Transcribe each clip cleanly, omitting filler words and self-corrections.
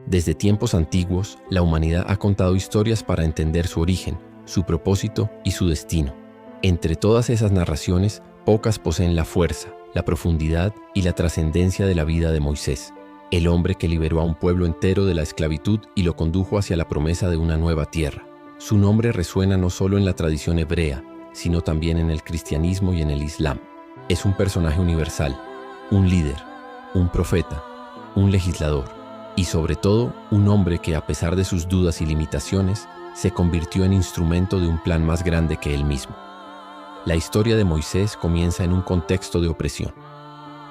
Desde tiempos antiguos, la humanidad ha contado historias para entender su origen, su propósito y su destino. Entre todas esas narraciones, pocas poseen la fuerza, la profundidad y la trascendencia de la vida de Moisés, el hombre que liberó a un pueblo entero de la esclavitud y lo condujo hacia la promesa de una nueva tierra. Su nombre resuena no solo en la tradición hebrea, sino también en el cristianismo y en el islam. Es un personaje universal, un líder, un profeta, un legislador y sobre todo un hombre que, a pesar de sus dudas y limitaciones, se convirtió en instrumento de un plan más grande que él mismo. La historia de Moisés comienza en un contexto de opresión.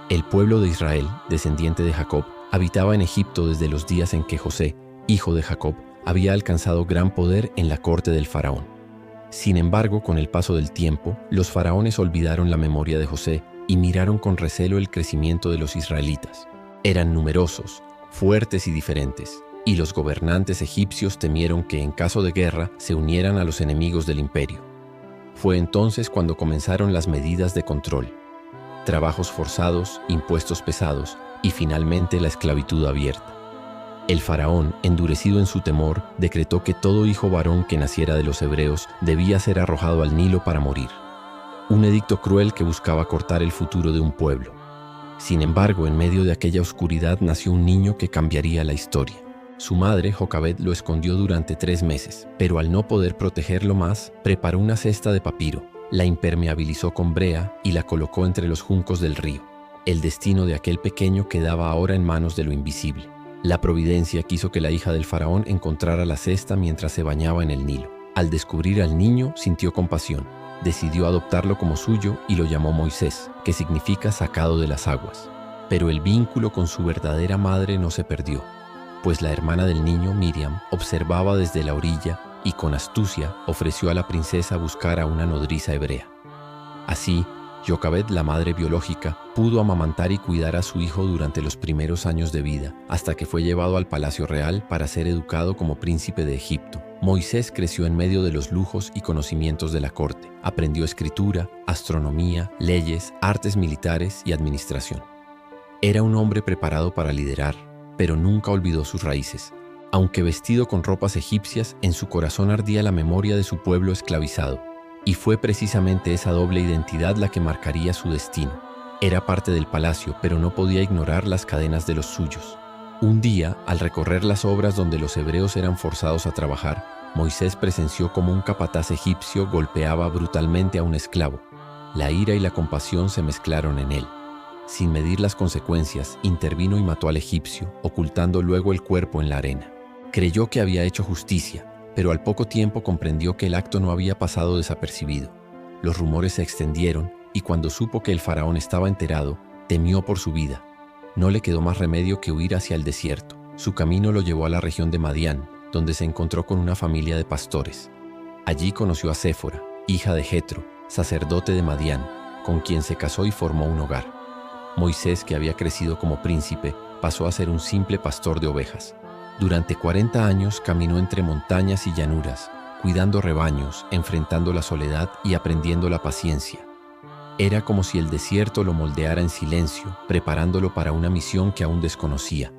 El pueblo de Israel, descendiente de Jacob, habitaba en Egipto desde los días en que José, hijo de Jacob, había alcanzado gran poder en la corte del faraón. Sin embargo, con el paso del tiempo, los faraones olvidaron la memoria de José y miraron con recelo el crecimiento de los israelitas. Eran numerosos, fuertes y diferentes, y los gobernantes egipcios temieron que en caso de guerra se unieran a los enemigos del imperio. Fue entonces cuando comenzaron las medidas de control: trabajos forzados, impuestos pesados y finalmente la esclavitud abierta. El faraón, endurecido en su temor, decretó que todo hijo varón que naciera de los hebreos debía ser arrojado al Nilo para morir. Un edicto cruel que buscaba cortar el futuro de un pueblo. Sin embargo, en medio de aquella oscuridad nació un niño que cambiaría la historia. Su madre, Jocabed, lo escondió durante 3 meses, pero al no poder protegerlo más, preparó una cesta de papiro, la impermeabilizó con brea y la colocó entre los juncos del río. El destino de aquel pequeño quedaba ahora en manos de lo invisible. La providencia quiso que la hija del faraón encontrara la cesta mientras se bañaba en el Nilo. Al descubrir al niño, sintió compasión. Decidió adoptarlo como suyo y lo llamó Moisés, que significa sacado de las aguas. Pero el vínculo con su verdadera madre no se perdió, pues la hermana del niño, Miriam, observaba desde la orilla y con astucia ofreció a la princesa buscar a una nodriza hebrea. Así, Jocabed, la madre biológica, pudo amamantar y cuidar a su hijo durante los primeros años de vida, hasta que fue llevado al palacio real para ser educado como príncipe de Egipto. Moisés creció en medio de los lujos y conocimientos de la corte. Aprendió escritura, astronomía, leyes, artes militares y administración. Era un hombre preparado para liderar, pero nunca olvidó sus raíces. Aunque vestido con ropas egipcias, en su corazón ardía la memoria de su pueblo esclavizado. Y fue precisamente esa doble identidad la que marcaría su destino. Era parte del palacio, pero no podía ignorar las cadenas de los suyos. Un día, al recorrer las obras donde los hebreos eran forzados a trabajar, Moisés presenció cómo un capataz egipcio golpeaba brutalmente a un esclavo. La ira y la compasión se mezclaron en él. Sin medir las consecuencias, intervino y mató al egipcio, ocultando luego el cuerpo en la arena. Creyó que había hecho justicia, pero al poco tiempo comprendió que el acto no había pasado desapercibido. Los rumores se extendieron y cuando supo que el faraón estaba enterado, temió por su vida. No le quedó más remedio que huir hacia el desierto. Su camino lo llevó a la región de Madián, donde se encontró con una familia de pastores. Allí conoció a Séfora, hija de Jetro, sacerdote de Madián, con quien se casó y formó un hogar. Moisés, que había crecido como príncipe, pasó a ser un simple pastor de ovejas. Durante 40 años caminó entre montañas y llanuras, cuidando rebaños, enfrentando la soledad y aprendiendo la paciencia. Era como si el desierto lo moldeara en silencio, preparándolo para una misión que aún desconocía.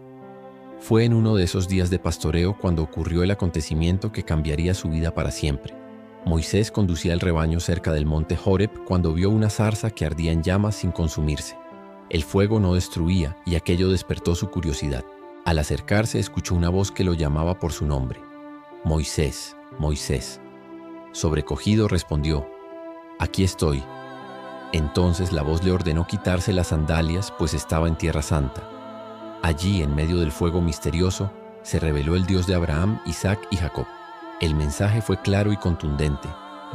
Fue en uno de esos días de pastoreo cuando ocurrió el acontecimiento que cambiaría su vida para siempre. Moisés conducía el rebaño cerca del monte Horeb cuando vio una zarza que ardía en llamas sin consumirse. El fuego no destruía y aquello despertó su curiosidad. Al acercarse escuchó una voz que lo llamaba por su nombre. Moisés, Moisés. Sobrecogido respondió, «Aquí estoy». Entonces la voz le ordenó quitarse las sandalias, pues estaba en Tierra Santa. Allí, en medio del fuego misterioso, se reveló el Dios de Abraham, Isaac y Jacob. El mensaje fue claro y contundente.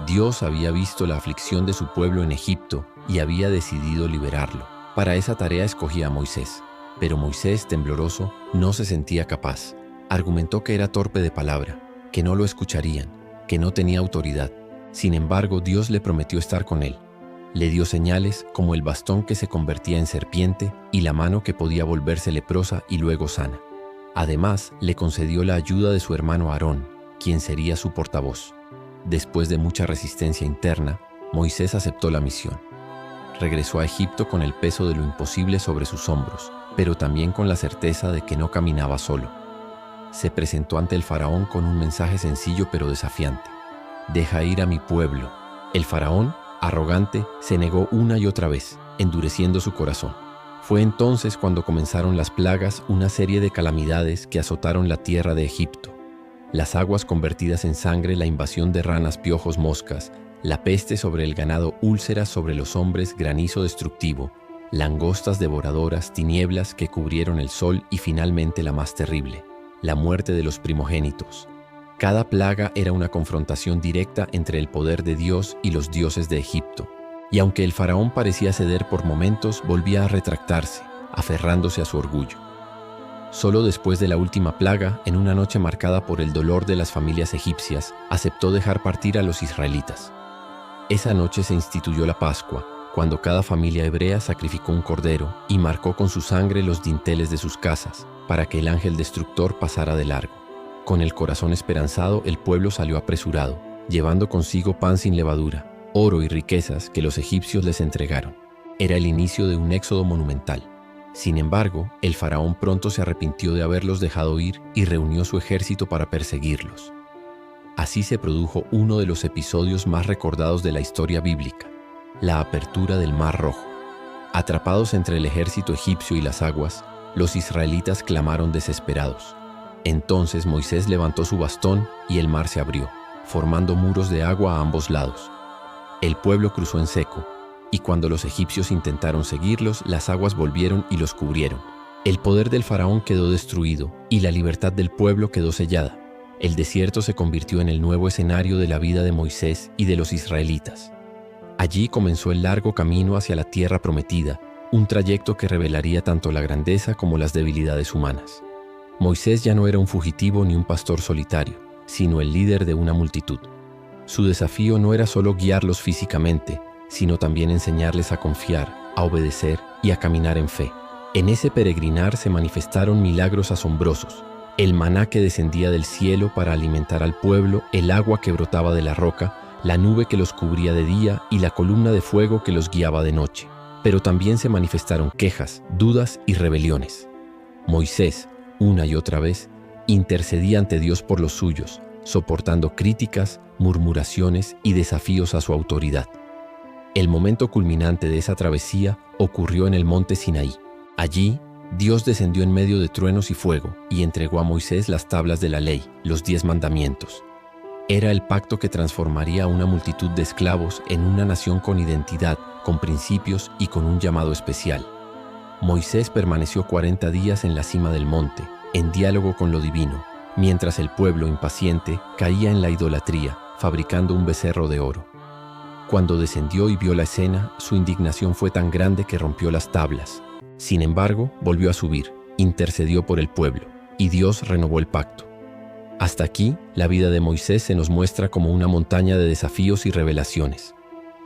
Dios había visto la aflicción de su pueblo en Egipto y había decidido liberarlo. Para esa tarea escogía a Moisés. Pero Moisés, tembloroso, no se sentía capaz. Argumentó que era torpe de palabra, que no lo escucharían, que no tenía autoridad. Sin embargo, Dios le prometió estar con él. Le dio señales como el bastón que se convertía en serpiente y la mano que podía volverse leprosa y luego sana. Además, le concedió la ayuda de su hermano Aarón, quien sería su portavoz. Después de mucha resistencia interna, Moisés aceptó la misión. Regresó a Egipto con el peso de lo imposible sobre sus hombros, pero también con la certeza de que no caminaba solo. se presentó ante el faraón con un mensaje sencillo pero desafiante. «Deja ir a mi pueblo». El faraón, arrogante, se negó una y otra vez, endureciendo su corazón. Fue entonces cuando comenzaron las plagas, una serie de calamidades que azotaron la tierra de Egipto. Las aguas convertidas en sangre, la invasión de ranas, piojos, moscas, la peste sobre el ganado, úlceras sobre los hombres, granizo destructivo, langostas devoradoras, tinieblas que cubrieron el sol y finalmente la más terrible, la muerte de los primogénitos. Cada plaga era una confrontación directa entre el poder de Dios y los dioses de Egipto. Y aunque el faraón parecía ceder por momentos, volvía a retractarse, aferrándose a su orgullo. Solo después de la última plaga, en una noche marcada por el dolor de las familias egipcias, aceptó dejar partir a los israelitas. Esa noche se instituyó la Pascua, cuando cada familia hebrea sacrificó un cordero y marcó con su sangre los dinteles de sus casas, para que el ángel destructor pasara de largo. Con el corazón esperanzado, el pueblo salió apresurado, llevando consigo pan sin levadura, oro y riquezas que los egipcios les entregaron. Era el inicio de un éxodo monumental. Sin embargo, el faraón pronto se arrepintió de haberlos dejado ir y reunió su ejército para perseguirlos. Así se produjo uno de los episodios más recordados de la historia bíblica, la apertura del Mar Rojo. Atrapados entre el ejército egipcio y las aguas, los israelitas clamaron desesperados. Entonces Moisés levantó su bastón y el mar se abrió, formando muros de agua a ambos lados. El pueblo cruzó en seco, y cuando los egipcios intentaron seguirlos, las aguas volvieron y los cubrieron. El poder del faraón quedó destruido y la libertad del pueblo quedó sellada. El desierto se convirtió en el nuevo escenario de la vida de Moisés y de los israelitas. Allí comenzó el largo camino hacia la tierra prometida, un trayecto que revelaría tanto la grandeza como las debilidades humanas. Moisés ya no era un fugitivo ni un pastor solitario, sino el líder de una multitud. Su desafío no era solo guiarlos físicamente, sino también enseñarles a confiar, a obedecer y a caminar en fe. En ese peregrinar se manifestaron milagros asombrosos. El maná que descendía del cielo para alimentar al pueblo, el agua que brotaba de la roca, la nube que los cubría de día y la columna de fuego que los guiaba de noche. Pero también se manifestaron quejas, dudas y rebeliones. Moisés, una y otra vez, intercedía ante Dios por los suyos, soportando críticas, murmuraciones y desafíos a su autoridad. El momento culminante de esa travesía ocurrió en el monte Sinaí. Allí, Dios descendió en medio de truenos y fuego y entregó a Moisés las tablas de la ley, los 10 mandamientos. Era el pacto que transformaría a una multitud de esclavos en una nación con identidad, con principios y con un llamado especial. Moisés permaneció 40 días en la cima del monte, en diálogo con lo divino, mientras el pueblo impaciente caía en la idolatría, fabricando un becerro de oro. Cuando descendió y vio la escena, su indignación fue tan grande que rompió las tablas. Sin embargo, volvió a subir, intercedió por el pueblo, y Dios renovó el pacto. Hasta aquí, la vida de Moisés se nos muestra como una montaña de desafíos y revelaciones.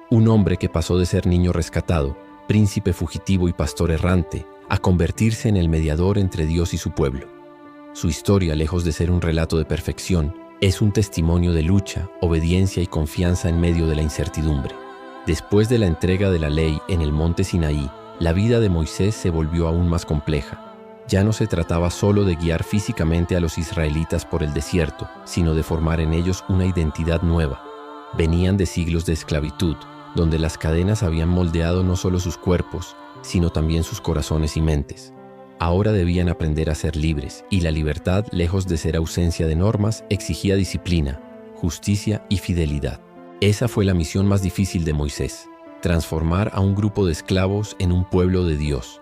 Un hombre que pasó de ser niño rescatado, príncipe fugitivo y pastor errante, a convertirse en el mediador entre Dios y su pueblo. Su historia, lejos de ser un relato de perfección, es un testimonio de lucha, obediencia y confianza en medio de la incertidumbre. Después de la entrega de la ley en el monte Sinaí, la vida de Moisés se volvió aún más compleja. Ya no se trataba solo de guiar físicamente a los israelitas por el desierto, sino de formar en ellos una identidad nueva. Venían de siglos de esclavitud, donde las cadenas habían moldeado no solo sus cuerpos, sino también sus corazones y mentes. Ahora debían aprender a ser libres, y la libertad, lejos de ser ausencia de normas, exigía disciplina, justicia y fidelidad. Esa fue la misión más difícil de Moisés: transformar a un grupo de esclavos en un pueblo de Dios.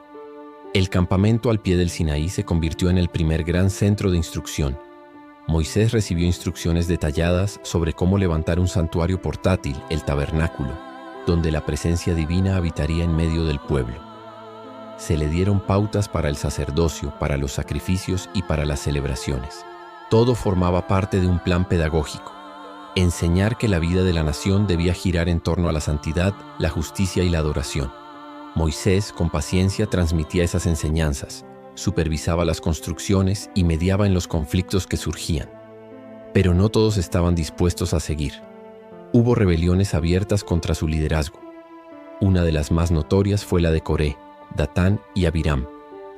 El campamento al pie del Sinaí se convirtió en el primer gran centro de instrucción. Moisés recibió instrucciones detalladas sobre cómo levantar un santuario portátil, el tabernáculo, donde la presencia divina habitaría en medio del pueblo. Se le dieron pautas para el sacerdocio, para los sacrificios y para las celebraciones. Todo formaba parte de un plan pedagógico: enseñar que la vida de la nación debía girar en torno a la santidad, la justicia y la adoración. Moisés, con paciencia, transmitía esas enseñanzas, supervisaba las construcciones y mediaba en los conflictos que surgían. Pero no todos estaban dispuestos a seguir. Hubo rebeliones abiertas contra su liderazgo. Una de las más notorias fue la de Coré, Datán y Abiram,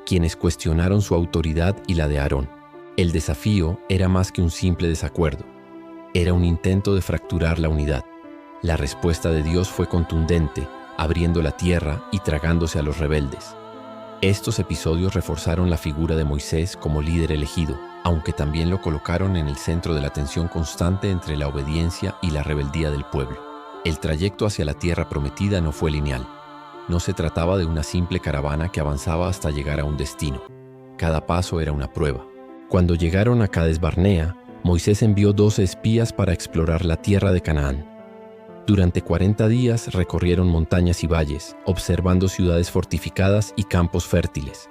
quienes cuestionaron su autoridad y la de Aarón. El desafío era más que un simple desacuerdo. Era un intento de fracturar la unidad. La respuesta de Dios fue contundente, abriendo la tierra y tragándose a los rebeldes. Estos episodios reforzaron la figura de Moisés como líder elegido, aunque también lo colocaron en el centro de la tensión constante entre la obediencia y la rebeldía del pueblo. El trayecto hacia la tierra prometida no fue lineal. No se trataba de una simple caravana que avanzaba hasta llegar a un destino. Cada paso era una prueba. Cuando llegaron a Cades Barnea, Moisés envió 12 espías para explorar la tierra de Canaán. Durante 40 días recorrieron montañas y valles, observando ciudades fortificadas y campos fértiles.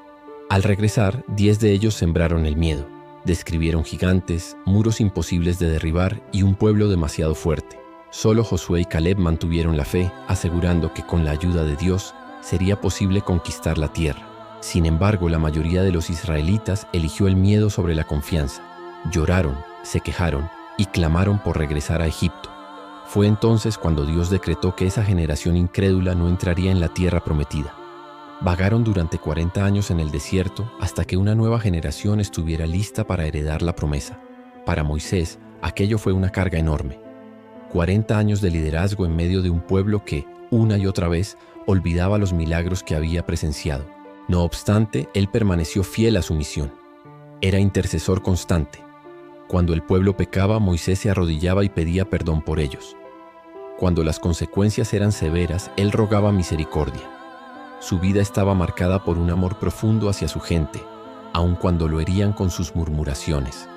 Al regresar, 10 de ellos sembraron el miedo. Describieron gigantes, muros imposibles de derribar y un pueblo demasiado fuerte. Solo Josué y Caleb mantuvieron la fe, asegurando que con la ayuda de Dios sería posible conquistar la tierra. Sin embargo, la mayoría de los israelitas eligió el miedo sobre la confianza. Lloraron, se quejaron y clamaron por regresar a Egipto. Fue entonces cuando Dios decretó que esa generación incrédula no entraría en la tierra prometida. Vagaron durante 40 años en el desierto hasta que una nueva generación estuviera lista para heredar la promesa. Para Moisés, aquello fue una carga enorme. 40 años de liderazgo en medio de un pueblo que, una y otra vez, olvidaba los milagros que había presenciado. No obstante, él permaneció fiel a su misión. Era intercesor constante. Cuando el pueblo pecaba, Moisés se arrodillaba y pedía perdón por ellos. Cuando las consecuencias eran severas, él rogaba misericordia. Su vida estaba marcada por un amor profundo hacia su gente, aun cuando lo herían con sus murmuraciones.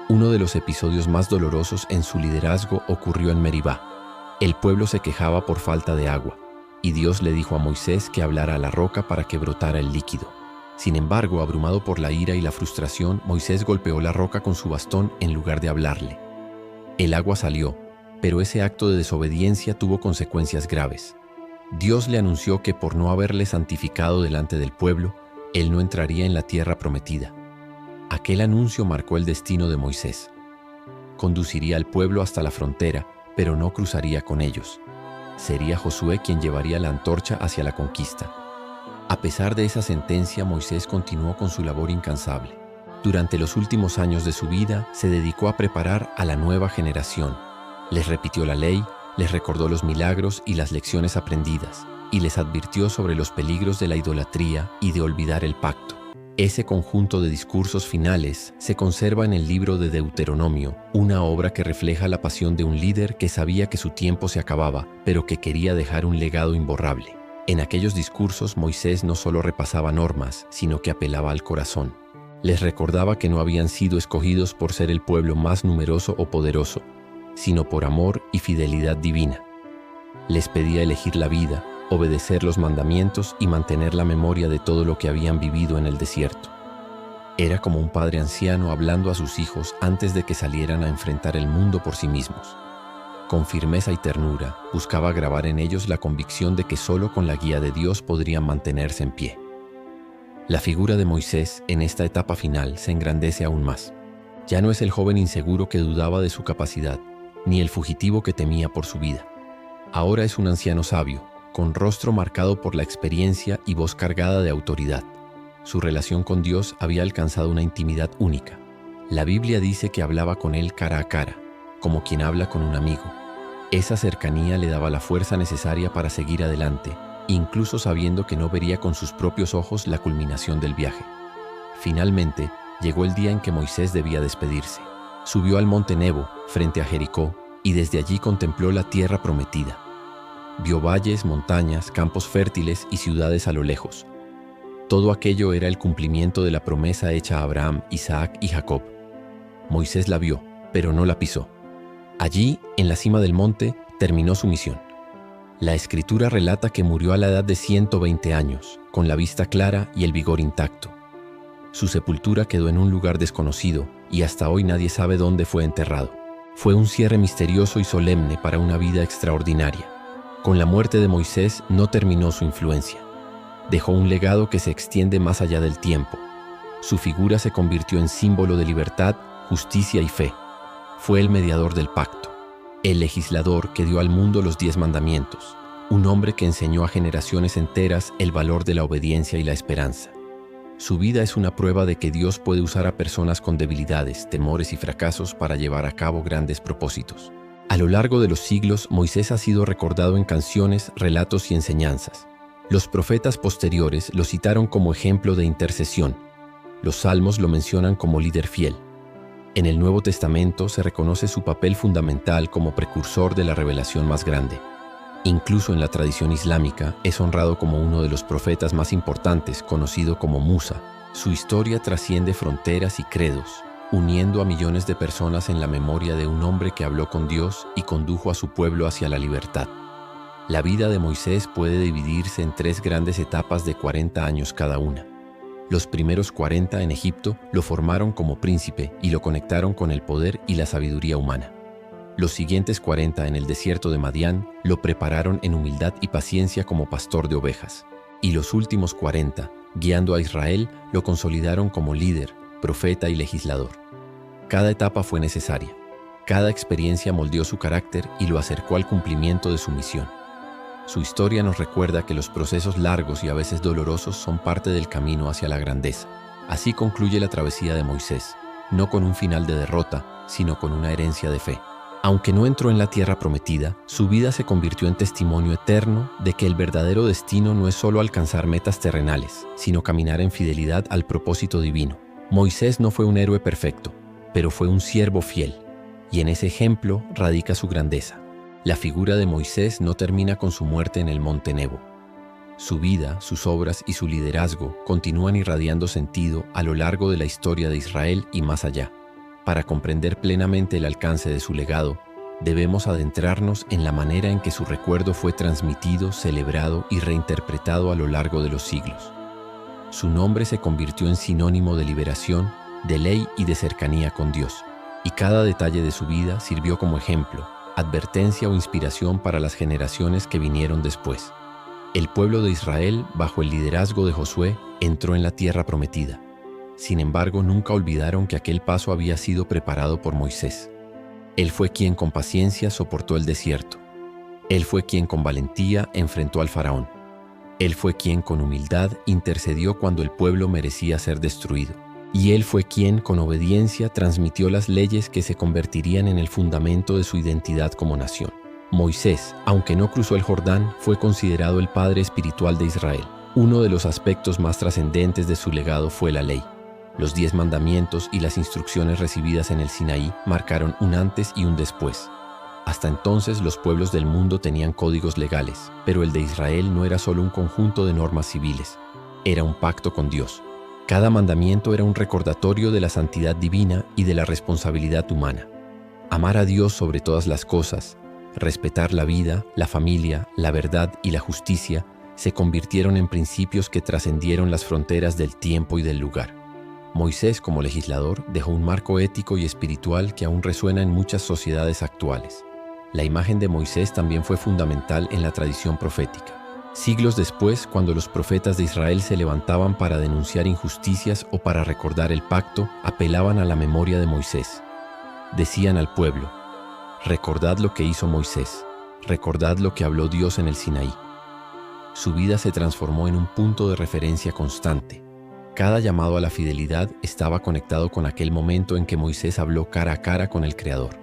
Uno de los episodios más dolorosos en su liderazgo ocurrió en Meribá. El pueblo se quejaba por falta de agua, y Dios le dijo a Moisés que hablara a la roca para que brotara el líquido. Sin embargo, abrumado por la ira y la frustración, Moisés golpeó la roca con su bastón en lugar de hablarle. El agua salió, pero ese acto de desobediencia tuvo consecuencias graves. Dios le anunció que por no haberle santificado delante del pueblo, él no entraría en la tierra prometida. Aquel anuncio marcó el destino de Moisés. Conduciría al pueblo hasta la frontera, pero no cruzaría con ellos. Sería Josué quien llevaría la antorcha hacia la conquista. A pesar de esa sentencia, Moisés continuó con su labor incansable. Durante los últimos años de su vida, se dedicó a preparar a la nueva generación. Les repitió la ley, les recordó los milagros y las lecciones aprendidas, y les advirtió sobre los peligros de la idolatría y de olvidar el pacto. Ese conjunto de discursos finales se conserva en el libro de Deuteronomio, una obra que refleja la pasión de un líder que sabía que su tiempo se acababa, pero que quería dejar un legado imborrable. En aquellos discursos, Moisés no solo repasaba normas, sino que apelaba al corazón. Les recordaba que no habían sido escogidos por ser el pueblo más numeroso o poderoso, sino por amor y fidelidad divina. Les pedía elegir la vida, obedecer los mandamientos y mantener la memoria de todo lo que habían vivido en el desierto. Era como un padre anciano hablando a sus hijos antes de que salieran a enfrentar el mundo por sí mismos. Con firmeza y ternura, buscaba grabar en ellos la convicción de que solo con la guía de Dios podrían mantenerse en pie. La figura de Moisés en esta etapa final se engrandece aún más. Ya no es el joven inseguro que dudaba de su capacidad, ni el fugitivo que temía por su vida. Ahora es un anciano sabio, con rostro marcado por la experiencia y voz cargada de autoridad. Su relación con Dios había alcanzado una intimidad única. La Biblia dice que hablaba con él cara a cara, como quien habla con un amigo. Esa cercanía le daba la fuerza necesaria para seguir adelante, incluso sabiendo que no vería con sus propios ojos la culminación del viaje. Finalmente, llegó el día en que Moisés debía despedirse. Subió al monte Nebo, frente a Jericó, y desde allí contempló la tierra prometida. Vio valles, montañas, campos fértiles y ciudades a lo lejos. Todo aquello era el cumplimiento de la promesa hecha a Abraham, Isaac y Jacob. Moisés la vio, pero no la pisó. Allí, en la cima del monte, terminó su misión. La Escritura relata que murió a la edad de 120 años, con la vista clara y el vigor intacto. Su sepultura quedó en un lugar desconocido y hasta hoy nadie sabe dónde fue enterrado. Fue un cierre misterioso y solemne para una vida extraordinaria. Con la muerte de Moisés no terminó su influencia. Dejó un legado que se extiende más allá del tiempo. Su figura se convirtió en símbolo de libertad, justicia y fe. Fue el mediador del pacto, el legislador que dio al mundo los 10 mandamientos, un hombre que enseñó a generaciones enteras el valor de la obediencia y la esperanza. Su vida es una prueba de que Dios puede usar a personas con debilidades, temores y fracasos para llevar a cabo grandes propósitos. A lo largo de los siglos, Moisés ha sido recordado en canciones, relatos y enseñanzas. Los profetas posteriores lo citaron como ejemplo de intercesión. Los salmos lo mencionan como líder fiel. En el Nuevo Testamento se reconoce su papel fundamental como precursor de la revelación más grande. Incluso en la tradición islámica es honrado como uno de los profetas más importantes, conocido como Musa. Su historia trasciende fronteras y credos, uniendo a millones de personas en la memoria de un hombre que habló con Dios y condujo a su pueblo hacia la libertad. La vida de Moisés puede dividirse en 3 grandes etapas de 40 años cada una. Los primeros 40 en Egipto lo formaron como príncipe y lo conectaron con el poder y la sabiduría humana. Los siguientes 40 en el desierto de Madián lo prepararon en humildad y paciencia como pastor de ovejas. Y los últimos 40, guiando a Israel, lo consolidaron como líder, profeta y legislador. Cada etapa fue necesaria. Cada experiencia moldeó su carácter y lo acercó al cumplimiento de su misión. Su historia nos recuerda que los procesos largos y a veces dolorosos son parte del camino hacia la grandeza. Así concluye la travesía de Moisés, no con un final de derrota, sino con una herencia de fe. Aunque no entró en la tierra prometida, su vida se convirtió en testimonio eterno de que el verdadero destino no es solo alcanzar metas terrenales, sino caminar en fidelidad al propósito divino. Moisés no fue un héroe perfecto, pero fue un siervo fiel, y en ese ejemplo radica su grandeza. La figura de Moisés no termina con su muerte en el monte Nebo. Su vida, sus obras y su liderazgo continúan irradiando sentido a lo largo de la historia de Israel y más allá. Para comprender plenamente el alcance de su legado, debemos adentrarnos en la manera en que su recuerdo fue transmitido, celebrado y reinterpretado a lo largo de los siglos. Su nombre se convirtió en sinónimo de liberación, de ley y de cercanía con Dios, y cada detalle de su vida sirvió como ejemplo, advertencia o inspiración para las generaciones que vinieron después. El pueblo de Israel, bajo el liderazgo de Josué, entró en la tierra prometida. Sin embargo, nunca olvidaron que aquel paso había sido preparado por Moisés. Él fue quien con paciencia soportó el desierto. Él fue quien con valentía enfrentó al faraón. Él fue quien con humildad intercedió cuando el pueblo merecía ser destruido. Y él fue quien con obediencia transmitió las leyes que se convertirían en el fundamento de su identidad como nación. Moisés, aunque no cruzó el Jordán, fue considerado el padre espiritual de Israel. Uno de los aspectos más trascendentes de su legado fue la ley. Los 10 mandamientos y las instrucciones recibidas en el Sinaí marcaron un antes y un después. Hasta entonces los pueblos del mundo tenían códigos legales, pero el de Israel no era solo un conjunto de normas civiles, era un pacto con Dios. Cada mandamiento era un recordatorio de la santidad divina y de la responsabilidad humana. Amar a Dios sobre todas las cosas, respetar la vida, la familia, la verdad y la justicia se convirtieron en principios que trascendieron las fronteras del tiempo y del lugar. Moisés, como legislador, dejó un marco ético y espiritual que aún resuena en muchas sociedades actuales. La imagen de Moisés también fue fundamental en la tradición profética. Siglos después, cuando los profetas de Israel se levantaban para denunciar injusticias o para recordar el pacto, apelaban a la memoria de Moisés. Decían al pueblo: recordad lo que hizo Moisés, recordad lo que habló Dios en el Sinaí. Su vida se transformó en un punto de referencia constante. Cada llamado a la fidelidad estaba conectado con aquel momento en que Moisés habló cara a cara con el Creador.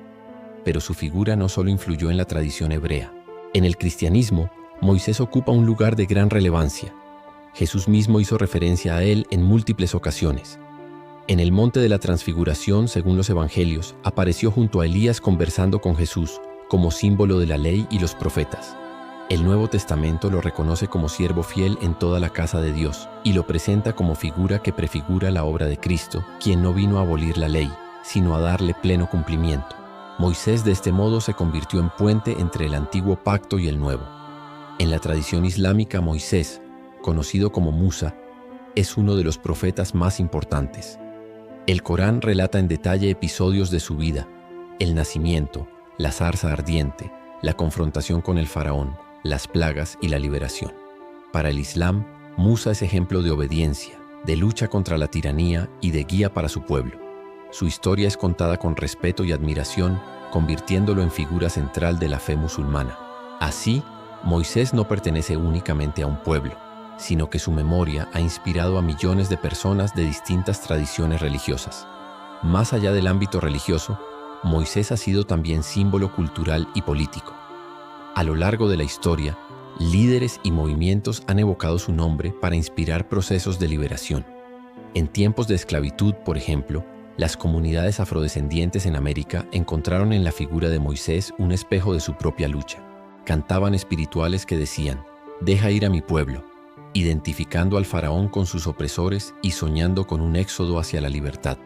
Pero su figura no solo influyó en la tradición hebrea. En el cristianismo, Moisés ocupa un lugar de gran relevancia. Jesús mismo hizo referencia a él en múltiples ocasiones. En el Monte de la Transfiguración, según los Evangelios, apareció junto a Elías conversando con Jesús, como símbolo de la ley y los profetas. El Nuevo Testamento lo reconoce como siervo fiel en toda la casa de Dios y lo presenta como figura que prefigura la obra de Cristo, quien no vino a abolir la ley, sino a darle pleno cumplimiento. Moisés de este modo se convirtió en puente entre el antiguo pacto y el nuevo. En la tradición islámica, Moisés, conocido como Musa, es uno de los profetas más importantes. El Corán relata en detalle episodios de su vida: el nacimiento, la zarza ardiente, la confrontación con el faraón, las plagas y la liberación. Para el Islam, Musa es ejemplo de obediencia, de lucha contra la tiranía y de guía para su pueblo. Su historia es contada con respeto y admiración, convirtiéndolo en figura central de la fe musulmana. Así, Moisés no pertenece únicamente a un pueblo. sino que su memoria ha inspirado a millones de personas de distintas tradiciones religiosas. Más allá del ámbito religioso, Moisés ha sido también símbolo cultural y político. A lo largo de la historia, líderes y movimientos han evocado su nombre para inspirar procesos de liberación. En tiempos de esclavitud, por ejemplo, las comunidades afrodescendientes en América encontraron en la figura de Moisés un espejo de su propia lucha. Cantaban espirituales que decían: «Deja ir a mi pueblo», identificando al faraón con sus opresores y soñando con un éxodo hacia la libertad.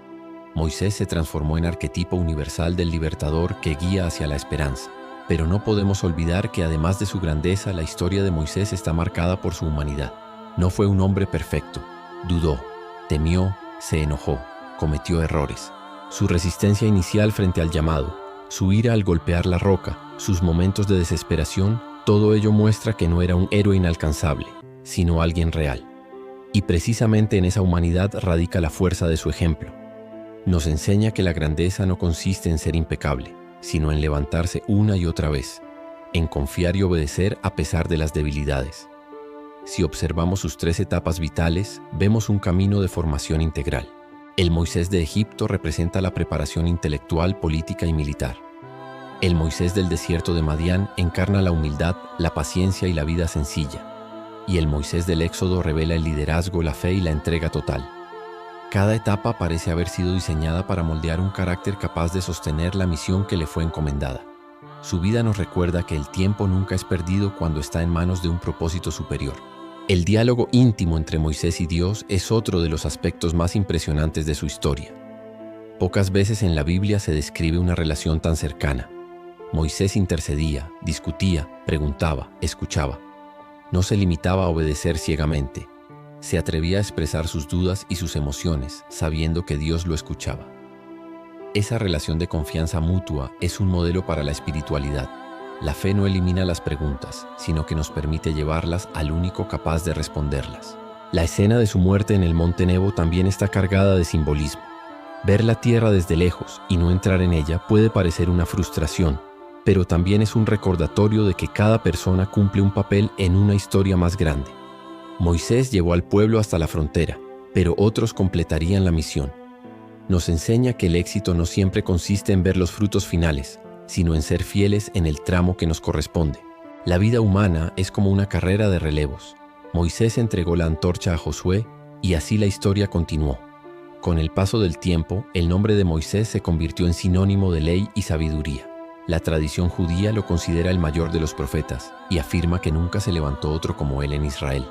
Moisés se transformó en arquetipo universal del libertador que guía hacia la esperanza. Pero no podemos olvidar que además de su grandeza, la historia de Moisés está marcada por su humanidad. No fue un hombre perfecto. Dudó, temió, se enojó, cometió errores. Su resistencia inicial frente al llamado, su ira al golpear la roca, sus momentos de desesperación, todo ello muestra que no era un héroe inalcanzable, sino alguien real. Y precisamente en esa humanidad radica la fuerza de su ejemplo. Nos enseña que la grandeza no consiste en ser impecable, sino en levantarse una y otra vez, en confiar y obedecer a pesar de las debilidades. Si observamos sus 3 etapas vitales, vemos un camino de formación integral. El Moisés de Egipto representa la preparación intelectual, política y militar. El Moisés del desierto de Madián encarna la humildad, la paciencia y la vida sencilla. Y el Moisés del Éxodo revela el liderazgo, la fe y la entrega total. Cada etapa parece haber sido diseñada para moldear un carácter capaz de sostener la misión que le fue encomendada. Su vida nos recuerda que el tiempo nunca es perdido cuando está en manos de un propósito superior. El diálogo íntimo entre Moisés y Dios es otro de los aspectos más impresionantes de su historia. Pocas veces en la Biblia se describe una relación tan cercana. Moisés intercedía, discutía, preguntaba, escuchaba. No se limitaba a obedecer ciegamente. Se atrevía a expresar sus dudas y sus emociones, sabiendo que Dios lo escuchaba. Esa relación de confianza mutua es un modelo para la espiritualidad. La fe no elimina las preguntas, sino que nos permite llevarlas al único capaz de responderlas. La escena de su muerte en el Monte Nebo también está cargada de simbolismo. Ver la tierra desde lejos y no entrar en ella puede parecer una frustración, pero también es un recordatorio de que cada persona cumple un papel en una historia más grande. Moisés llevó al pueblo hasta la frontera, pero otros completarían la misión. Nos enseña que el éxito no siempre consiste en ver los frutos finales, sino en ser fieles en el tramo que nos corresponde. La vida humana es como una carrera de relevos. Moisés entregó la antorcha a Josué y así la historia continuó. Con el paso del tiempo, el nombre de Moisés se convirtió en sinónimo de ley y sabiduría. La tradición judía lo considera el mayor de los profetas y afirma que nunca se levantó otro como él en Israel.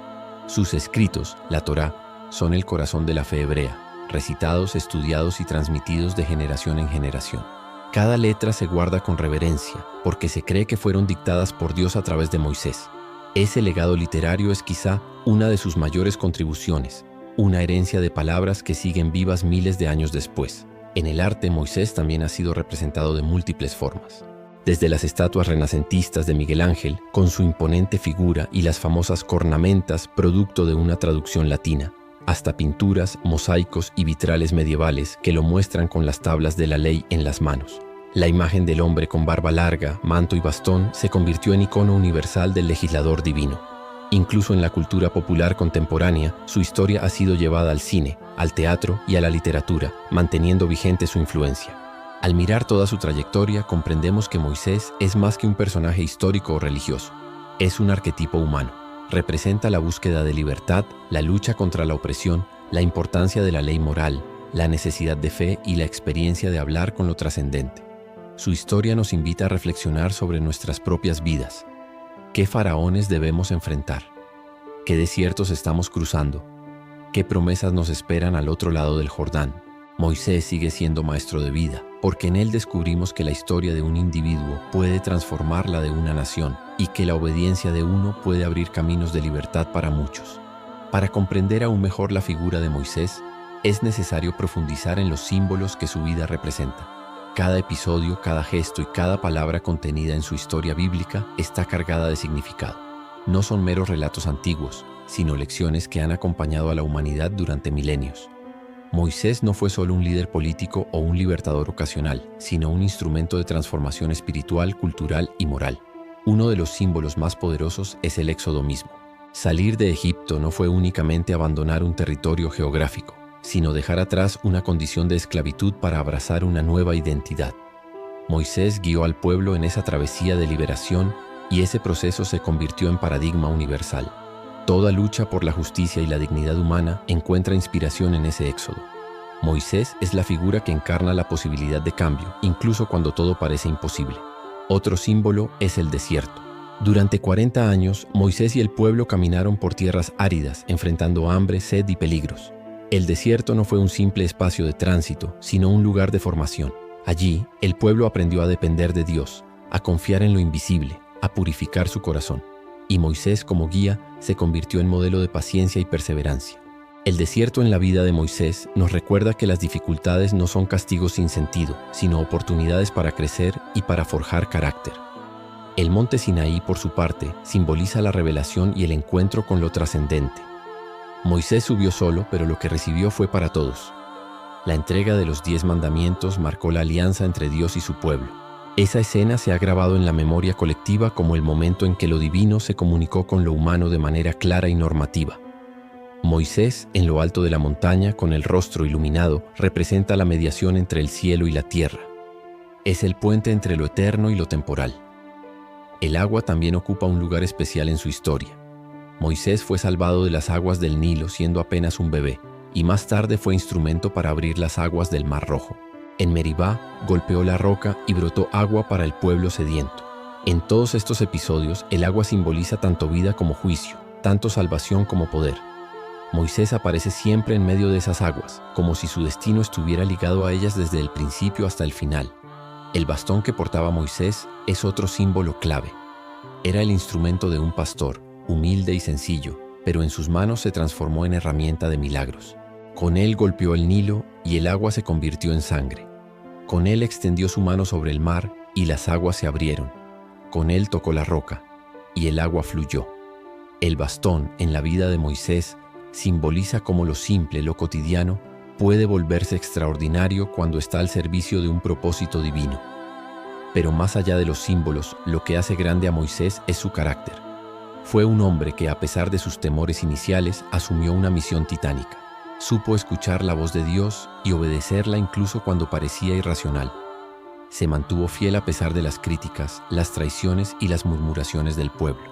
Sus escritos, la Torá, son el corazón de la fe hebrea, recitados, estudiados y transmitidos de generación en generación. Cada letra se guarda con reverencia, porque se cree que fueron dictadas por Dios a través de Moisés. Ese legado literario es quizá una de sus mayores contribuciones, una herencia de palabras que siguen vivas miles de años después. En el arte, Moisés también ha sido representado de múltiples formas. Desde las estatuas renacentistas de Miguel Ángel, con su imponente figura y las famosas cornamentas producto de una traducción latina, hasta pinturas, mosaicos y vitrales medievales que lo muestran con las tablas de la ley en las manos. La imagen del hombre con barba larga, manto y bastón se convirtió en icono universal del legislador divino. Incluso en la cultura popular contemporánea, su historia ha sido llevada al cine, al teatro y a la literatura, manteniendo vigente su influencia. Al mirar toda su trayectoria, comprendemos que Moisés es más que un personaje histórico o religioso. Es un arquetipo humano. Representa la búsqueda de libertad, la lucha contra la opresión, la importancia de la ley moral, la necesidad de fe y la experiencia de hablar con lo trascendente. Su historia nos invita a reflexionar sobre nuestras propias vidas. ¿Qué faraones debemos enfrentar? ¿Qué desiertos estamos cruzando? ¿Qué promesas nos esperan al otro lado del Jordán? Moisés sigue siendo maestro de vida, porque en él descubrimos que la historia de un individuo puede transformar la de una nación y que la obediencia de uno puede abrir caminos de libertad para muchos. Para comprender aún mejor la figura de Moisés, es necesario profundizar en los símbolos que su vida representa. Cada episodio, cada gesto y cada palabra contenida en su historia bíblica está cargada de significado. No son meros relatos antiguos, sino lecciones que han acompañado a la humanidad durante milenios. Moisés no fue solo un líder político o un libertador ocasional, sino un instrumento de transformación espiritual, cultural y moral. Uno de los símbolos más poderosos es el Éxodo mismo. Salir de Egipto no fue únicamente abandonar un territorio geográfico, sino dejar atrás una condición de esclavitud para abrazar una nueva identidad. Moisés guió al pueblo en esa travesía de liberación y ese proceso se convirtió en paradigma universal. Toda lucha por la justicia y la dignidad humana encuentra inspiración en ese éxodo. Moisés es la figura que encarna la posibilidad de cambio, incluso cuando todo parece imposible. Otro símbolo es el desierto. Durante 40 años, Moisés y el pueblo caminaron por tierras áridas, enfrentando hambre, sed y peligros. El desierto no fue un simple espacio de tránsito, sino un lugar de formación. Allí, el pueblo aprendió a depender de Dios, a confiar en lo invisible, a purificar su corazón. Y Moisés, como guía, se convirtió en modelo de paciencia y perseverancia. El desierto en la vida de Moisés nos recuerda que las dificultades no son castigos sin sentido, sino oportunidades para crecer y para forjar carácter. El monte Sinaí, por su parte, simboliza la revelación y el encuentro con lo trascendente. Moisés subió solo, pero lo que recibió fue para todos. La entrega de los 10 mandamientos marcó la alianza entre Dios y su pueblo. Esa escena se ha grabado en la memoria colectiva como el momento en que lo divino se comunicó con lo humano de manera clara y normativa. Moisés, en lo alto de la montaña, con el rostro iluminado, representa la mediación entre el cielo y la tierra. Es el puente entre lo eterno y lo temporal. El agua también ocupa un lugar especial en su historia. Moisés fue salvado de las aguas del Nilo siendo apenas un bebé, y más tarde fue instrumento para abrir las aguas del Mar Rojo. En Meribá, golpeó la roca y brotó agua para el pueblo sediento. En todos estos episodios, el agua simboliza tanto vida como juicio, tanto salvación como poder. Moisés aparece siempre en medio de esas aguas, como si su destino estuviera ligado a ellas desde el principio hasta el final. El bastón que portaba Moisés es otro símbolo clave. Era el instrumento de un pastor, humilde y sencillo, pero en sus manos se transformó en herramienta de milagros. Con él golpeó el Nilo y el agua se convirtió en sangre. Con él extendió su mano sobre el mar y las aguas se abrieron. Con él tocó la roca y el agua fluyó. El bastón en la vida de Moisés simboliza cómo lo simple, lo cotidiano, puede volverse extraordinario cuando está al servicio de un propósito divino. Pero más allá de los símbolos, lo que hace grande a Moisés es su carácter. Fue un hombre que, a pesar de sus temores iniciales, asumió una misión titánica. Supo escuchar la voz de Dios y obedecerla incluso cuando parecía irracional. Se mantuvo fiel a pesar de las críticas, las traiciones y las murmuraciones del pueblo.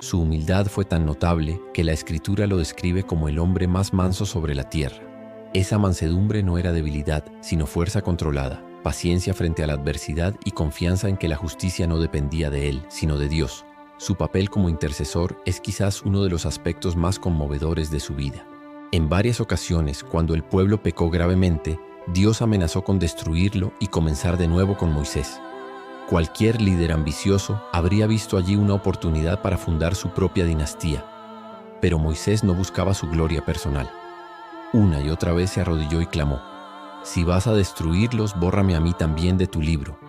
Su humildad fue tan notable que la Escritura lo describe como el hombre más manso sobre la tierra. Esa mansedumbre no era debilidad, sino fuerza controlada, paciencia frente a la adversidad y confianza en que la justicia no dependía de él, sino de Dios. Su papel como intercesor es quizás uno de los aspectos más conmovedores de su vida. En varias ocasiones, cuando el pueblo pecó gravemente, Dios amenazó con destruirlo y comenzar de nuevo con Moisés. Cualquier líder ambicioso habría visto allí una oportunidad para fundar su propia dinastía. Pero Moisés no buscaba su gloria personal. Una y otra vez se arrodilló y clamó: «Si vas a destruirlos, bórrame a mí también de tu libro».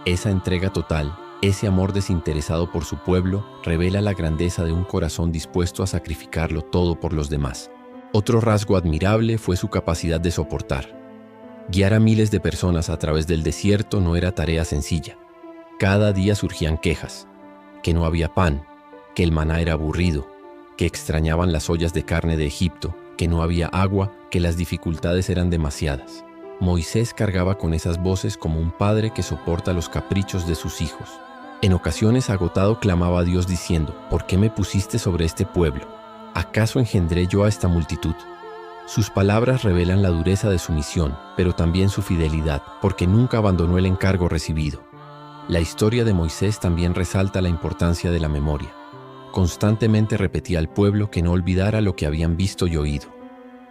Esa entrega total, ese amor desinteresado por su pueblo, revela la grandeza de un corazón dispuesto a sacrificarlo todo por los demás. Otro rasgo admirable fue su capacidad de soportar. Guiar a miles de personas a través del desierto no era tarea sencilla. Cada día surgían quejas, que no había pan, que el maná era aburrido, que extrañaban las ollas de carne de Egipto, que no había agua, que las dificultades eran demasiadas. Moisés cargaba con esas voces como un padre que soporta los caprichos de sus hijos. En ocasiones agotado clamaba a Dios diciendo: «¿Por qué me pusiste sobre este pueblo? ¿Acaso engendré yo a esta multitud?». Sus palabras revelan la dureza de su misión, pero también su fidelidad, porque nunca abandonó el encargo recibido. La historia de Moisés también resalta la importancia de la memoria. Constantemente repetía al pueblo que no olvidara lo que habían visto y oído.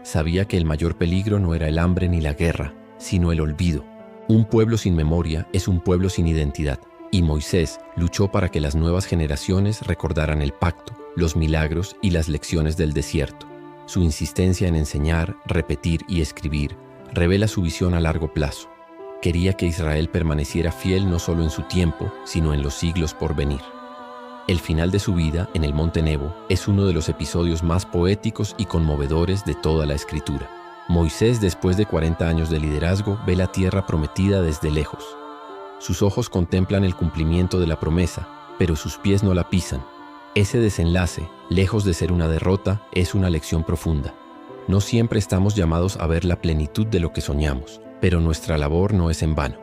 Sabía que el mayor peligro no era el hambre ni la guerra, sino el olvido. Un pueblo sin memoria es un pueblo sin identidad, y Moisés luchó para que las nuevas generaciones recordaran el pacto, los milagros y las lecciones del desierto. Su insistencia en enseñar, repetir y escribir revela su visión a largo plazo. Quería que Israel permaneciera fiel no solo en su tiempo, sino en los siglos por venir. El final de su vida en el Monte Nebo es uno de los episodios más poéticos y conmovedores de toda la Escritura. Moisés, después de 40 años de liderazgo, ve la tierra prometida desde lejos. Sus ojos contemplan el cumplimiento de la promesa, pero sus pies no la pisan. Ese desenlace, lejos de ser una derrota, es una lección profunda. No siempre estamos llamados a ver la plenitud de lo que soñamos, pero nuestra labor no es en vano.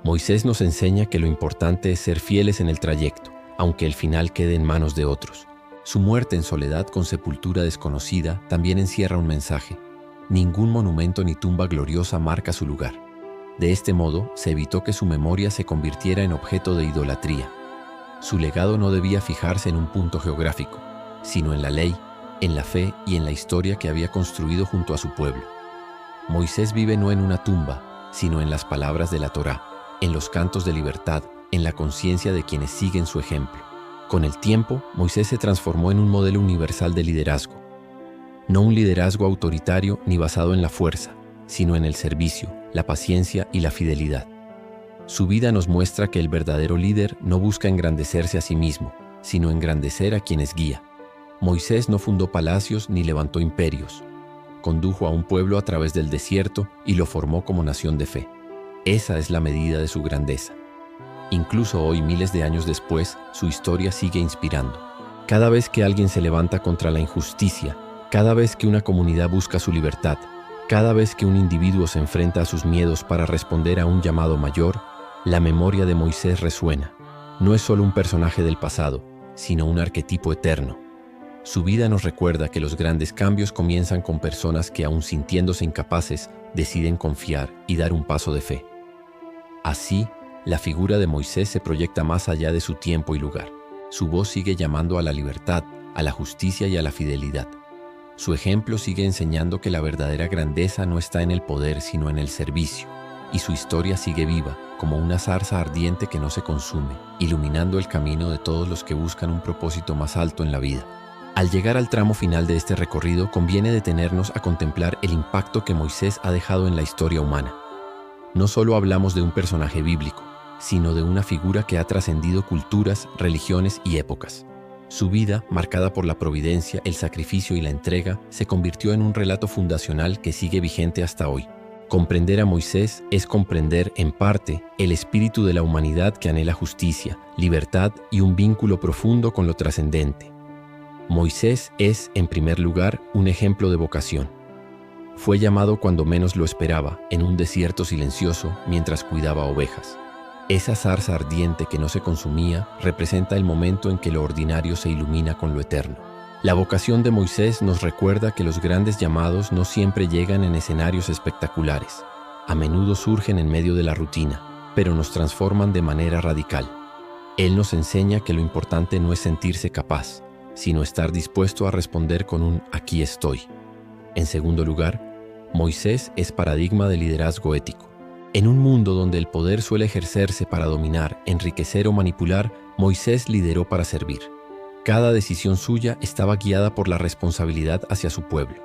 Moisés nos enseña que lo importante es ser fieles en el trayecto, aunque el final quede en manos de otros. Su muerte en soledad con sepultura desconocida también encierra un mensaje. Ningún monumento ni tumba gloriosa marca su lugar. De este modo, se evitó que su memoria se convirtiera en objeto de idolatría. Su legado no debía fijarse en un punto geográfico, sino en la ley, en la fe y en la historia que había construido junto a su pueblo. Moisés vive no en una tumba, sino en las palabras de la Torá, en los cantos de libertad, en la conciencia de quienes siguen su ejemplo. Con el tiempo, Moisés se transformó en un modelo universal de liderazgo. No un liderazgo autoritario ni basado en la fuerza, sino en el servicio, la paciencia y la fidelidad. Su vida nos muestra que el verdadero líder no busca engrandecerse a sí mismo, sino engrandecer a quienes guía. Moisés no fundó palacios ni levantó imperios. Condujo a un pueblo a través del desierto y lo formó como nación de fe. Esa es la medida de su grandeza. Incluso hoy, miles de años después, su historia sigue inspirando. Cada vez que alguien se levanta contra la injusticia, cada vez que una comunidad busca su libertad, cada vez que un individuo se enfrenta a sus miedos para responder a un llamado mayor, la memoria de Moisés resuena. No es solo un personaje del pasado, sino un arquetipo eterno. Su vida nos recuerda que los grandes cambios comienzan con personas que, aun sintiéndose incapaces, deciden confiar y dar un paso de fe. Así, la figura de Moisés se proyecta más allá de su tiempo y lugar. Su voz sigue llamando a la libertad, a la justicia y a la fidelidad. Su ejemplo sigue enseñando que la verdadera grandeza no está en el poder, sino en el servicio. Y su historia sigue viva, como una zarza ardiente que no se consume, iluminando el camino de todos los que buscan un propósito más alto en la vida. Al llegar al tramo final de este recorrido, conviene detenernos a contemplar el impacto que Moisés ha dejado en la historia humana. No solo hablamos de un personaje bíblico, sino de una figura que ha trascendido culturas, religiones y épocas. Su vida, marcada por la providencia, el sacrificio y la entrega, se convirtió en un relato fundacional que sigue vigente hasta hoy. Comprender a Moisés es comprender, en parte, el espíritu de la humanidad que anhela justicia, libertad y un vínculo profundo con lo trascendente. Moisés es, en primer lugar, un ejemplo de vocación. Fue llamado cuando menos lo esperaba, en un desierto silencioso, mientras cuidaba ovejas. Esa zarza ardiente que no se consumía representa el momento en que lo ordinario se ilumina con lo eterno. La vocación de Moisés nos recuerda que los grandes llamados no siempre llegan en escenarios espectaculares. A menudo surgen en medio de la rutina, pero nos transforman de manera radical. Él nos enseña que lo importante no es sentirse capaz, sino estar dispuesto a responder con un «aquí estoy». En segundo lugar, Moisés es paradigma de liderazgo ético. En un mundo donde el poder suele ejercerse para dominar, enriquecer o manipular, Moisés lideró para servir. Cada decisión suya estaba guiada por la responsabilidad hacia su pueblo.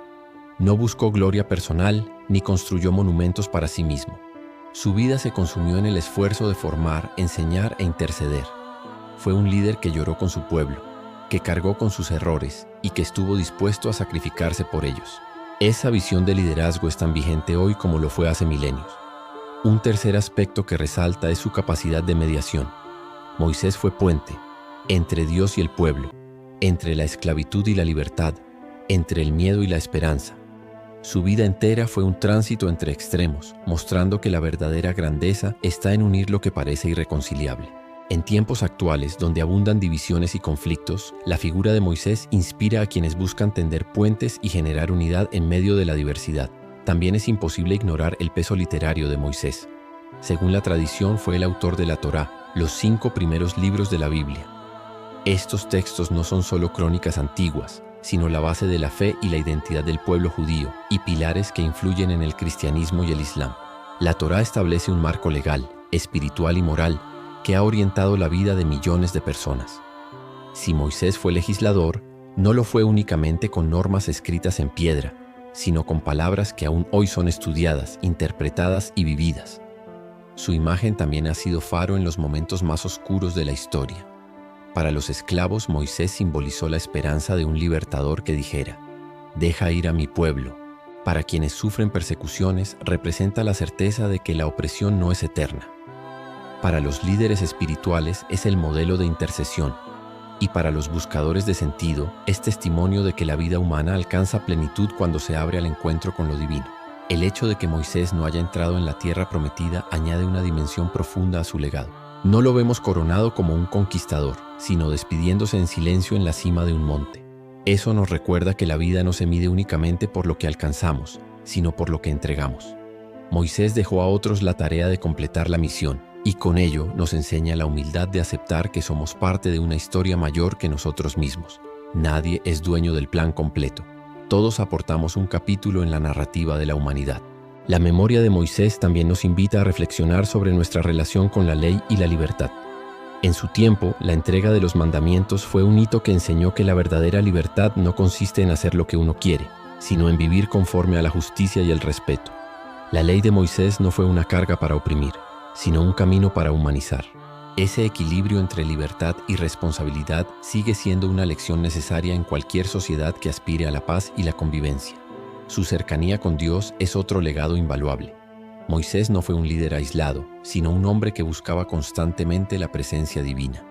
No buscó gloria personal ni construyó monumentos para sí mismo. Su vida se consumió en el esfuerzo de formar, enseñar e interceder. Fue un líder que lloró con su pueblo, que cargó con sus errores y que estuvo dispuesto a sacrificarse por ellos. Esa visión de liderazgo es tan vigente hoy como lo fue hace milenios. Un tercer aspecto que resalta es su capacidad de mediación. Moisés fue puente entre Dios y el pueblo, entre la esclavitud y la libertad, entre el miedo y la esperanza. Su vida entera fue un tránsito entre extremos, mostrando que la verdadera grandeza está en unir lo que parece irreconciliable. En tiempos actuales, donde abundan divisiones y conflictos, la figura de Moisés inspira a quienes buscan tender puentes y generar unidad en medio de la diversidad. También es imposible ignorar el peso literario de Moisés. Según la tradición, fue el autor de la Torá, los 5 primeros libros de la Biblia. Estos textos no son solo crónicas antiguas, sino la base de la fe y la identidad del pueblo judío, y pilares que influyen en el cristianismo y el islam. La Torá establece un marco legal, espiritual y moral, que ha orientado la vida de millones de personas. Si Moisés fue legislador, no lo fue únicamente con normas escritas en piedra, sino con palabras que aún hoy son estudiadas, interpretadas y vividas. Su imagen también ha sido faro en los momentos más oscuros de la historia. Para los esclavos, Moisés simbolizó la esperanza de un libertador que dijera: «Deja ir a mi pueblo». Para quienes sufren persecuciones, representa la certeza de que la opresión no es eterna. Para los líderes espirituales, es el modelo de intercesión. Y para los buscadores de sentido, es testimonio de que la vida humana alcanza plenitud cuando se abre al encuentro con lo divino. El hecho de que Moisés no haya entrado en la tierra prometida añade una dimensión profunda a su legado. No lo vemos coronado como un conquistador, sino despidiéndose en silencio en la cima de un monte. Eso nos recuerda que la vida no se mide únicamente por lo que alcanzamos, sino por lo que entregamos. Moisés dejó a otros la tarea de completar la misión, y con ello nos enseña la humildad de aceptar que somos parte de una historia mayor que nosotros mismos. Nadie es dueño del plan completo. Todos aportamos un capítulo en la narrativa de la humanidad. La memoria de Moisés también nos invita a reflexionar sobre nuestra relación con la ley y la libertad. En su tiempo, la entrega de los mandamientos fue un hito que enseñó que la verdadera libertad no consiste en hacer lo que uno quiere, sino en vivir conforme a la justicia y el respeto. La ley de Moisés no fue una carga para oprimir, sino un camino para humanizar. Ese equilibrio entre libertad y responsabilidad sigue siendo una lección necesaria en cualquier sociedad que aspire a la paz y la convivencia. Su cercanía con Dios es otro legado invaluable. Moisés no fue un líder aislado, sino un hombre que buscaba constantemente la presencia divina.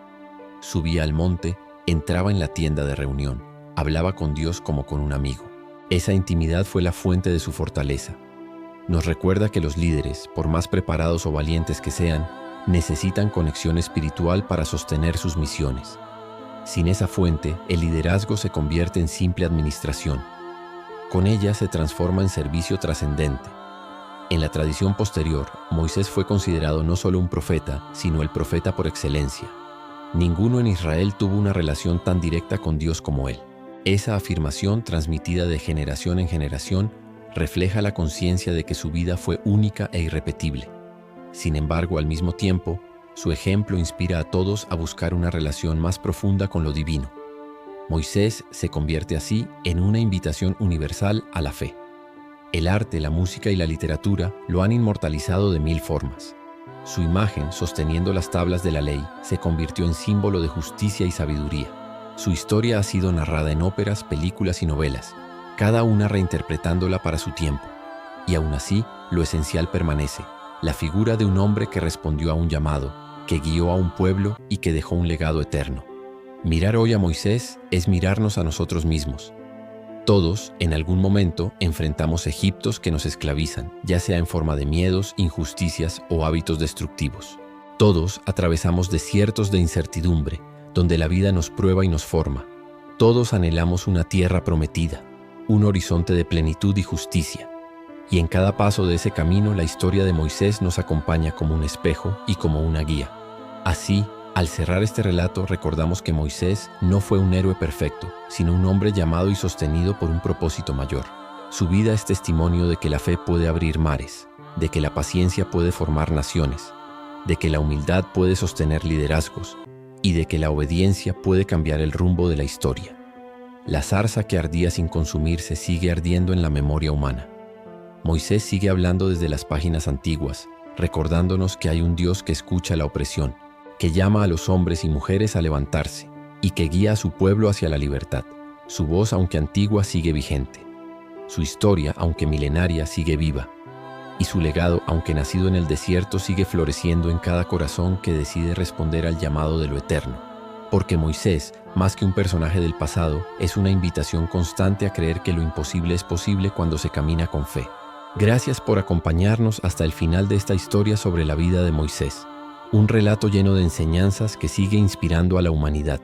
Subía al monte, entraba en la tienda de reunión, hablaba con Dios como con un amigo. Esa intimidad fue la fuente de su fortaleza. Nos recuerda que los líderes, por más preparados o valientes que sean, necesitan conexión espiritual para sostener sus misiones. Sin esa fuente, el liderazgo se convierte en simple administración. Con ella se transforma en servicio trascendente. En la tradición posterior, Moisés fue considerado no solo un profeta, sino el profeta por excelencia. Ninguno en Israel tuvo una relación tan directa con Dios como él. Esa afirmación, transmitida de generación en generación, refleja la conciencia de que su vida fue única e irrepetible. Sin embargo, al mismo tiempo, su ejemplo inspira a todos a buscar una relación más profunda con lo divino. Moisés se convierte así en una invitación universal a la fe. El arte, la música y la literatura lo han inmortalizado de mil formas. Su imagen, sosteniendo las tablas de la ley, se convirtió en símbolo de justicia y sabiduría. Su historia ha sido narrada en óperas, películas y novelas, cada una reinterpretándola para su tiempo. Y aún así, lo esencial permanece: la figura de un hombre que respondió a un llamado, que guió a un pueblo y que dejó un legado eterno. Mirar hoy a Moisés es mirarnos a nosotros mismos. Todos, en algún momento, enfrentamos egiptos que nos esclavizan, ya sea en forma de miedos, injusticias o hábitos destructivos. Todos atravesamos desiertos de incertidumbre, donde la vida nos prueba y nos forma. Todos anhelamos una tierra prometida, un horizonte de plenitud y justicia. Y en cada paso de ese camino, la historia de Moisés nos acompaña como un espejo y como una guía. Así, al cerrar este relato, recordamos que Moisés no fue un héroe perfecto, sino un hombre llamado y sostenido por un propósito mayor. Su vida es testimonio de que la fe puede abrir mares, de que la paciencia puede formar naciones, de que la humildad puede sostener liderazgos y de que la obediencia puede cambiar el rumbo de la historia. La zarza que ardía sin consumirse sigue ardiendo en la memoria humana. Moisés sigue hablando desde las páginas antiguas, recordándonos que hay un Dios que escucha la opresión, que llama a los hombres y mujeres a levantarse y que guía a su pueblo hacia la libertad. Su voz, aunque antigua, sigue vigente. Su historia, aunque milenaria, sigue viva. Y su legado, aunque nacido en el desierto, sigue floreciendo en cada corazón que decide responder al llamado de lo eterno. Porque Moisés, más que un personaje del pasado, es una invitación constante a creer que lo imposible es posible cuando se camina con fe. Gracias por acompañarnos hasta el final de esta historia sobre la vida de Moisés. Un relato lleno de enseñanzas que sigue inspirando a la humanidad.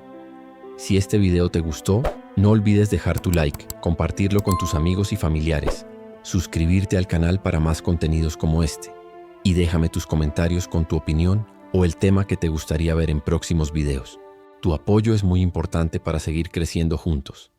Si este video te gustó, no olvides dejar tu like, compartirlo con tus amigos y familiares, suscribirte al canal para más contenidos como este, y déjame tus comentarios con tu opinión o el tema que te gustaría ver en próximos videos. Tu apoyo es muy importante para seguir creciendo juntos.